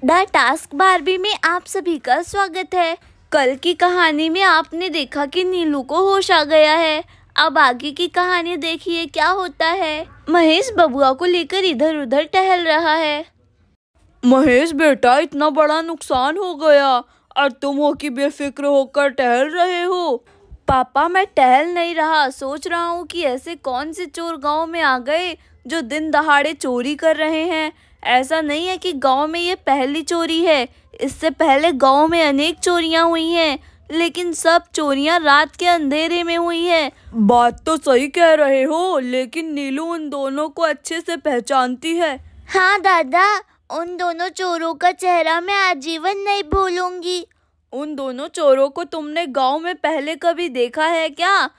The task Barbie में आप सभी का स्वागत है। कल की कहानी में आपने देखा कि नीलू को होश आ गया है। अब आगे की कहानी देखिए क्या होता है। महेश बबुआ को लेकर इधर उधर टहल रहा है। महेश बेटा, इतना बड़ा नुकसान हो गया और तुम हो कि बेफिक्र होकर टहल रहे हो। पापा, मैं टहल नहीं रहा, सोच रहा हूँ कि ऐसे कौन से चोर गांव में आ गए जो दिन दहाड़े चोरी कर रहे हैं। ऐसा नहीं है कि गांव में ये पहली चोरी है, इससे पहले गांव में अनेक चोरियां हुई हैं, लेकिन सब चोरियां रात के अंधेरे में हुई हैं। बात तो सही कह रहे हो, लेकिन नीलू उन दोनों को अच्छे से पहचानती है। हाँ दादा, उन दोनों चोरों का चेहरा मैं आजीवन नहीं भूलूंगी। उन दोनों चोरों को तुमने गांव में पहले कभी देखा है क्या?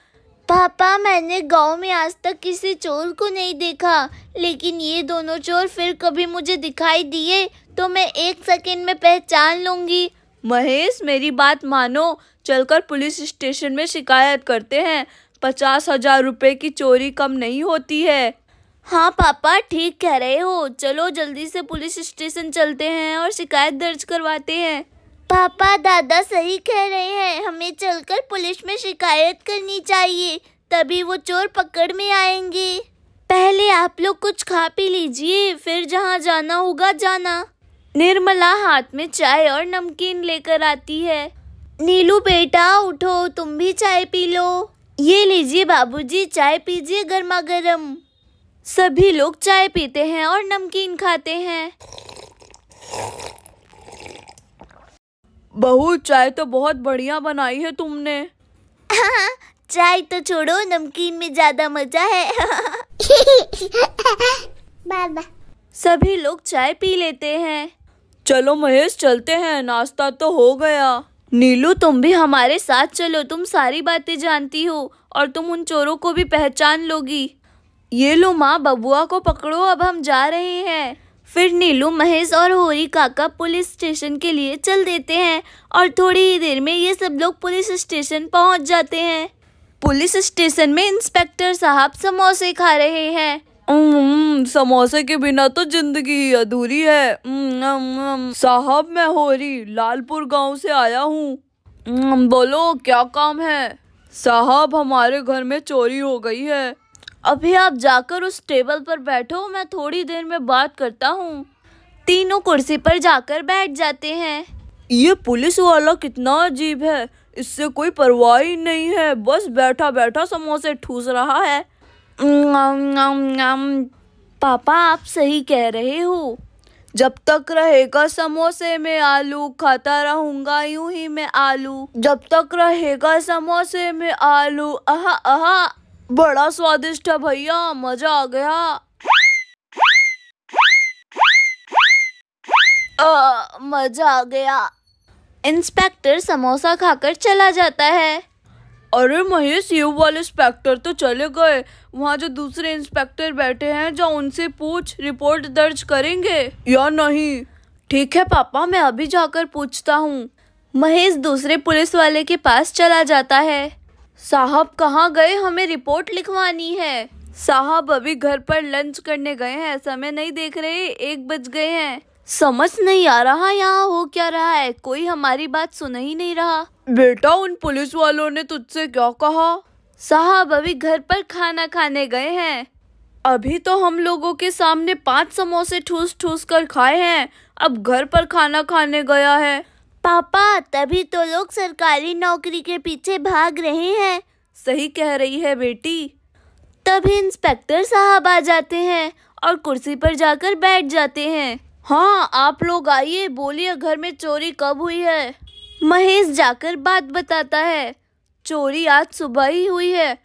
पापा, मैंने गांव में आज तक किसी चोर को नहीं देखा, लेकिन ये दोनों चोर फिर कभी मुझे दिखाई दिए तो मैं 1 सेकंड में पहचान लूंगी। महेश, मेरी बात मानो, चलकर पुलिस स्टेशन में शिकायत करते हैं। 50,000 रुपए की चोरी कम नहीं होती है। हाँ पापा, ठीक कह रहे हो, चलो जल्दी से पुलिस स्टेशन चलते हैं और शिकायत दर्ज करवाते हैं। पापा, दादा सही कह रहे हैं, हमें चलकर पुलिस में शिकायत करनी चाहिए, तभी वो चोर पकड़ में आएंगे। पहले आप लोग कुछ खा पी लीजिए, फिर जहाँ जाना होगा जाना। निर्मला हाथ में चाय और नमकीन लेकर आती है। नीलू बेटा उठो, तुम भी चाय पी लो। ये लीजिए बाबूजी, चाय पीजिए गर्मा गर्म। सभी लोग चाय पीते हैं और नमकीन खाते हैं। बहू, चाय तो बहुत बढ़िया बनाई है तुमने। चाय तो छोड़ो, नमकीन में ज्यादा मजा है। बाबा। सभी लोग चाय पी लेते हैं। चलो महेश, चलते हैं, नाश्ता तो हो गया। नीलू, तुम भी हमारे साथ चलो, तुम सारी बातें जानती हो और तुम उन चोरों को भी पहचान लोगी। ये लो माँ, बबुआ को पकड़ो, अब हम जा रहे हैं। फिर नीलू, महेश और होरी काका पुलिस स्टेशन के लिए चल देते हैं और थोड़ी ही देर में ये सब लोग पुलिस स्टेशन पहुंच जाते हैं। पुलिस स्टेशन में इंस्पेक्टर साहब समोसे खा रहे हैं। समोसे के बिना तो जिंदगी ही अधूरी है। साहब, मैं होरी लालपुर गांव से आया हूँ। बोलो, क्या काम है? साहब, हमारे घर में चोरी हो गई है। अभी आप जाकर उस टेबल पर बैठो, मैं थोड़ी देर में बात करता हूँ। तीनों कुर्सी पर जाकर बैठ जाते हैं। ये पुलिस वाला कितना अजीब है, इससे कोई परवाह ही नहीं है, बस बैठा बैठा समोसे ठूस रहा है। पापा, आप सही कह रहे हो। जब तक रहेगा समोसे में आलू, खाता रहूंगा यूं ही मैं आलू। जब तक रहेगा समोसे में आलू, आहा आहा, बड़ा स्वादिष्ट है भैया, मजा आ गया। मजा आ गया। इंस्पेक्टर समोसा खाकर चला जाता है। अरे महेश, ये वाले इंस्पेक्टर तो चले गए। वहाँ जो दूसरे इंस्पेक्टर बैठे हैं, जो उनसे पूछ, रिपोर्ट दर्ज करेंगे या नहीं? ठीक है पापा, मैं अभी जाकर पूछता हूँ। महेश दूसरे पुलिस वाले के पास चला जाता है। साहब कहाँ गए, हमें रिपोर्ट लिखवानी है। साहब अभी घर पर लंच करने गए हैं, समय नहीं देख रहे, 1 बज गए हैं। समझ नहीं आ रहा यहाँ हो क्या रहा है, कोई हमारी बात सुन ही नहीं रहा। बेटा, उन पुलिस वालों ने तुझसे क्या कहा? साहब अभी घर पर खाना खाने गए हैं। अभी तो हम लोगों के सामने 5 समोसे ठूस ठूस कर खाए हैं, अब घर पर खाना खाने गया है। पापा, तभी तो लोग सरकारी नौकरी के पीछे भाग रहे हैं। सही कह रही है बेटी। तभी इंस्पेक्टर साहब आ जाते हैं और कुर्सी पर जाकर बैठ जाते हैं। हाँ, आप लोग आइए, बोलिए, घर में चोरी कब हुई है? महेश जाकर बात बताता है। चोरी आज सुबह ही हुई है।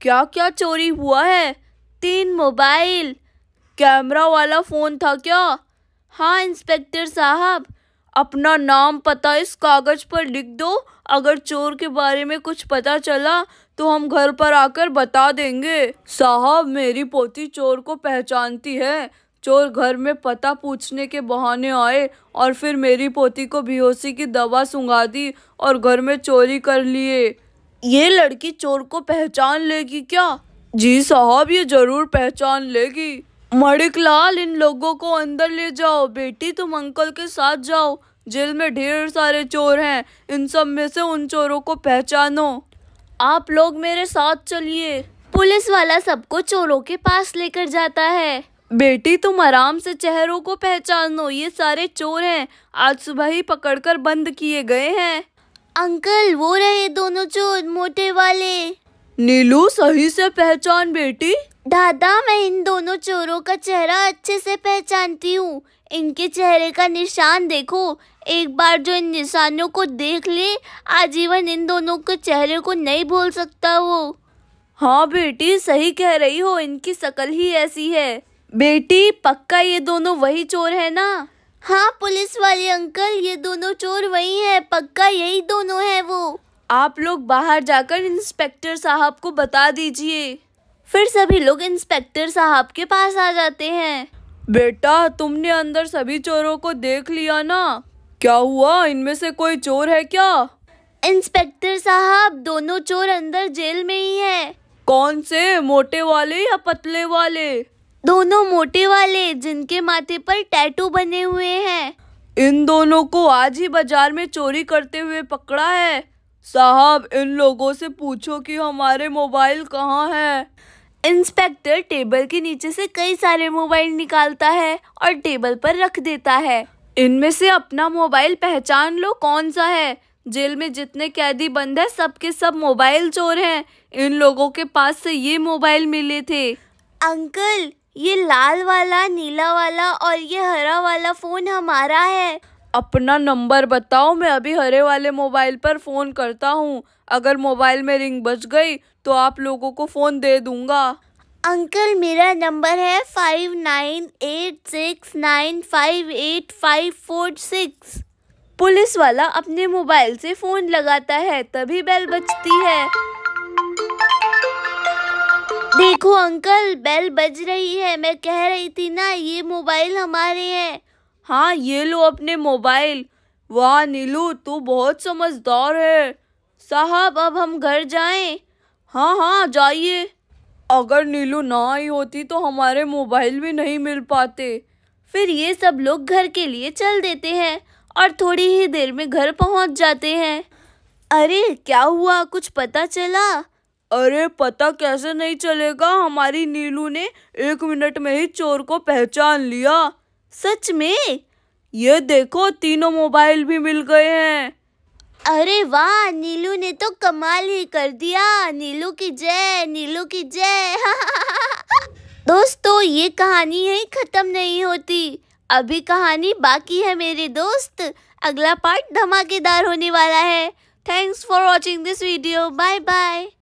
क्या क्या चोरी हुआ है? 3 मोबाइल। कैमरा वाला फोन था क्या? हाँ इंस्पेक्टर साहब। अपना नाम पता इस कागज पर लिख दो, अगर चोर के बारे में कुछ पता चला तो हम घर पर आकर बता देंगे। साहब, मेरी पोती चोर को पहचानती है। चोर घर में पता पूछने के बहाने आए और फिर मेरी पोती को बेहोशी की दवा सुंघा दी और घर में चोरी कर लिए। ये लड़की चोर को पहचान लेगी क्या? जी साहब, ये जरूर पहचान लेगी। मणिकलाल, इन लोगों को अंदर ले जाओ। बेटी तुम अंकल के साथ जाओ, जेल में ढेर सारे चोर हैं, इन सब में से उन चोरों को पहचानो। आप लोग मेरे साथ चलिए। पुलिस वाला सबको चोरों के पास लेकर जाता है। बेटी तुम आराम से चेहरों को पहचानो, ये सारे चोर हैं, आज सुबह ही पकड़कर बंद किए गए हैं। अंकल वो रहे दोनों चोर, मोटे वाले। नीलू सही से पहचान बेटी। दादा मैं इन दोनों चोरों का चेहरा अच्छे से पहचानती हूँ। इनके चेहरे का निशान देखो, एक बार जो इन निशानों को देख ले आजीवन इन दोनों के चेहरे को नहीं भूल सकता वो। हाँ बेटी सही कह रही हो, इनकी शक्ल ही ऐसी है। बेटी पक्का ये दोनों वही चोर है ना? हाँ पुलिस वाले अंकल, ये दोनों चोर वही हैं, पक्का यही दोनों हैं वो। आप लोग बाहर जाकर इंस्पेक्टर साहब को बता दीजिए। फिर सभी लोग इंस्पेक्टर साहब के पास आ जाते हैं। बेटा तुमने अंदर सभी चोरों को देख लिया ना? क्या हुआ, इनमें से कोई चोर है क्या? इंस्पेक्टर साहब दोनों चोर अंदर जेल में ही है। कौन से, मोटे वाले या पतले वाले? दोनों मोटे वाले, जिनके माथे पर टैटू बने हुए हैं। इन दोनों को आज ही बाजार में चोरी करते हुए पकड़ा है। साहब इन लोगों से पूछो कि हमारे मोबाइल कहाँ है। इंस्पेक्टर टेबल के नीचे से कई सारे मोबाइल निकालता है और टेबल पर रख देता है। इनमें से अपना मोबाइल पहचान लो कौन सा है। जेल में जितने कैदी बंद है सबके सब मोबाइल चोर हैं। इन लोगों के पास से ये मोबाइल मिले थे। अंकल ये लाल वाला, नीला वाला और ये हरा वाला फोन हमारा है। अपना नंबर बताओ, मैं अभी हरे वाले मोबाइल पर फोन करता हूँ। अगर मोबाइल में रिंग बज गई तो आप लोगों को फोन दे दूंगा। अंकल मेरा नंबर है 5986958546। पुलिस वाला अपने मोबाइल से फोन लगाता है, तभी बेल बजती है। देखो अंकल बेल बज रही है, मैं कह रही थी ना ये मोबाइल हमारे हैं। हाँ ये लो अपने मोबाइल। वाह नीलू तू बहुत समझदार है। साहब अब हम घर जाएं? हाँ हाँ जाइए। अगर नीलू ना आई होती तो हमारे मोबाइल भी नहीं मिल पाते। फिर ये सब लोग घर के लिए चल देते हैं और थोड़ी ही देर में घर पहुंच जाते हैं। अरे क्या हुआ, कुछ पता चला? अरे पता कैसे नहीं चलेगा, हमारी नीलू ने 1 मिनट में ही चोर को पहचान लिया। सच में? ये देखो तीनों मोबाइल भी मिल गए हैं। अरे वाह, नीलू ने तो कमाल ही कर दिया। नीलू की जय, नीलू की जय। दोस्तों ये कहानी यहीं खत्म नहीं होती, अभी कहानी बाकी है मेरे दोस्त। अगला पार्ट धमाकेदार होने वाला है। Thanks for watching this video. Bye bye.